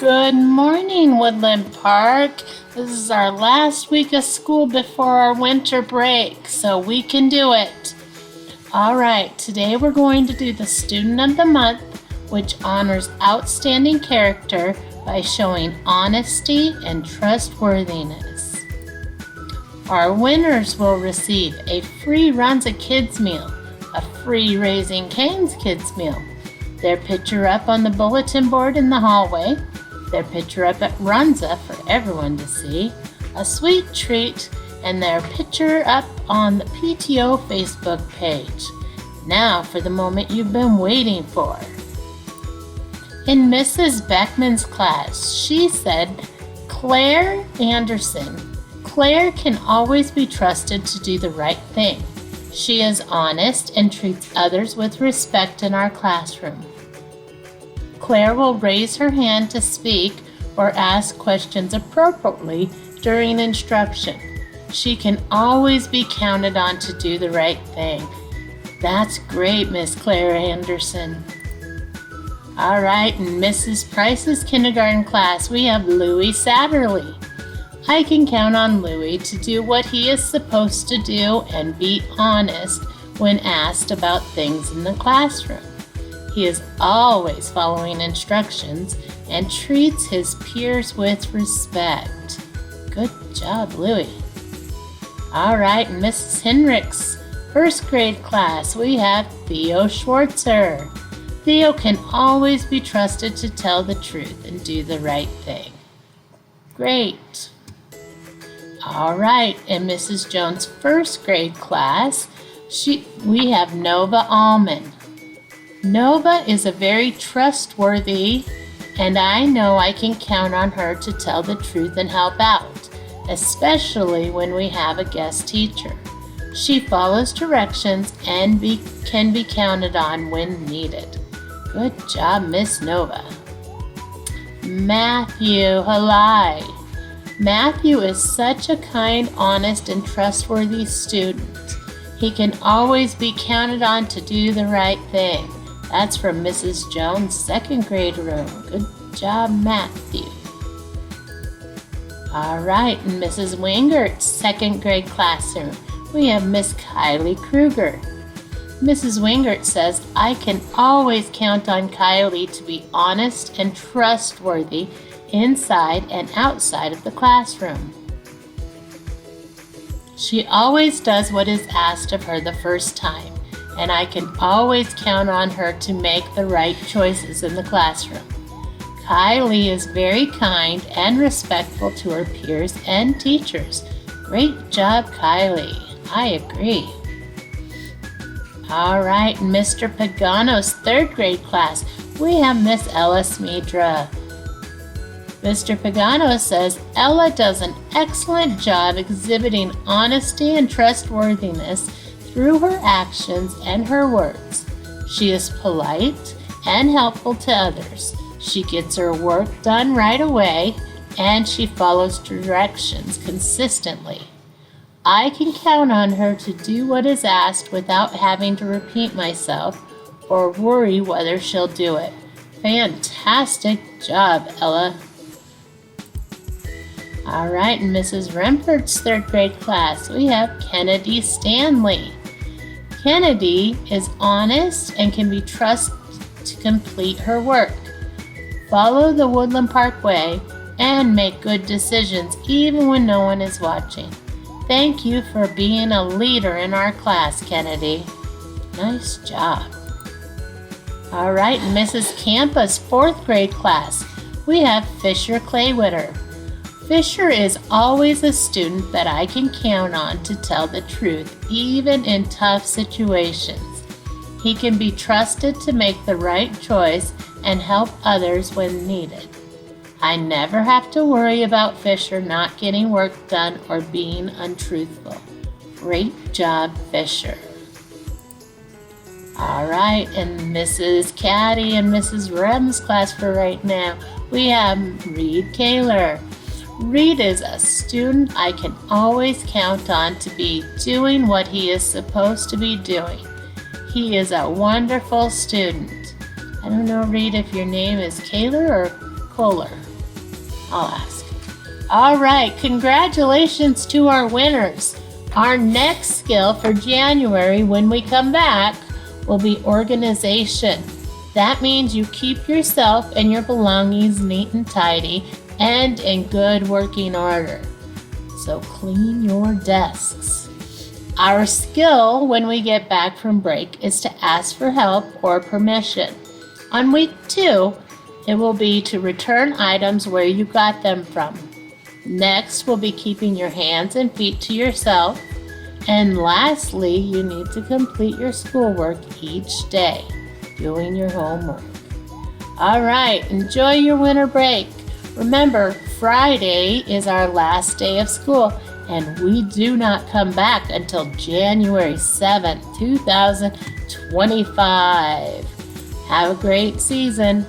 Good morning, Woodland Park. This is our last week of school before our winter break, so we can do it. All right, today we're going to do the Student of the Month, which honors outstanding character by showing honesty and trustworthiness. Our winners will receive a free Runza Kids meal, a free Raising Cane's Kids meal, their picture up on the bulletin board in the hallway, their picture up at Runza for everyone to see, a sweet treat, and their picture up on the PTO Facebook page. Now for the moment you've been waiting for. In Mrs. Beckman's class, she said, Claire Anderson. Claire can always be trusted to do the right thing. She is honest and treats others with respect in our classroom. Claire will raise her hand to speak or ask questions appropriately during instruction. She can always be counted on to do the right thing. That's great, Miss Claire Anderson. All right, in Mrs. Price's kindergarten class, we have Louis Satterley. I can count on Louis to do what he is supposed to do and be honest when asked about things in the classroom. He is always following instructions and treats his peers with respect. Good job, Louis. All right, in Mrs. Henrich's first grade class, we have Theo Schwartzer. Theo can always be trusted to tell the truth and do the right thing. Great. All right, in Mrs. Jones' first grade class, we have Nova Allman. Nova is a very trustworthy, and I know I can count on her to tell the truth and help out, especially when we have a guest teacher. She follows directions and can be counted on when needed. Good job, Miss Nova. Matthew Halai. Matthew is such a kind, honest, and trustworthy student. He can always be counted on to do the right thing. That's from Mrs. Jones' second grade room. Good job, Matthew. All right, in Mrs. Wingert's second grade classroom, we have Miss Kylie Kruger. Mrs. Wingert says, I can always count on Kylie to be honest and trustworthy inside and outside of the classroom. She always does what is asked of her the first time, and I can always count on her to make the right choices in the classroom. Kylie is very kind and respectful to her peers and teachers. Great job, Kylie. I agree. All right, in Mr. Pagano's third grade class, we have Miss Ella Smedra. Mr. Pagano says, Ella does an excellent job exhibiting honesty and trustworthiness through her actions and her words. She is polite and helpful to others. She gets her work done right away, and she follows directions consistently. I can count on her to do what is asked without having to repeat myself or worry whether she'll do it. Fantastic job, Ella. All right, in Mrs. Rempert's third grade class, we have Kennedy Stanley. Kennedy is honest and can be trusted to complete her work, follow the Woodland Park way, and make good decisions even when no one is watching. Thank you for being a leader in our class, Kennedy. Nice job. All right, in Mrs. Campa's fourth grade class, we have Fisher Claywitter. Fisher is always a student that I can count on to tell the truth, even in tough situations. He can be trusted to make the right choice and help others when needed. I never have to worry about Fisher not getting work done or being untruthful. Great job, Fisher. All right, in Mrs. Caddy and Mrs. Rem's class for right now, we have Reed Kaler. Reed is a student I can always count on to be doing what he is supposed to be doing. He is a wonderful student. I don't know, Reed, if your name is Kaler or Kohler. I'll ask. All right, congratulations to our winners. Our next skill for January when we come back will be organization. That means you keep yourself and your belongings neat and tidy and in good working order. So clean your desks. Our skill when we get back from break is to ask for help or permission. On week 2, it will be to return items where you got them from. Next will be keeping your hands and feet to yourself. And lastly, you need to complete your schoolwork each day, doing your homework. All right, enjoy your winter break. Remember, Friday is our last day of school, and we do not come back until January 7th, 2025. Have a great season.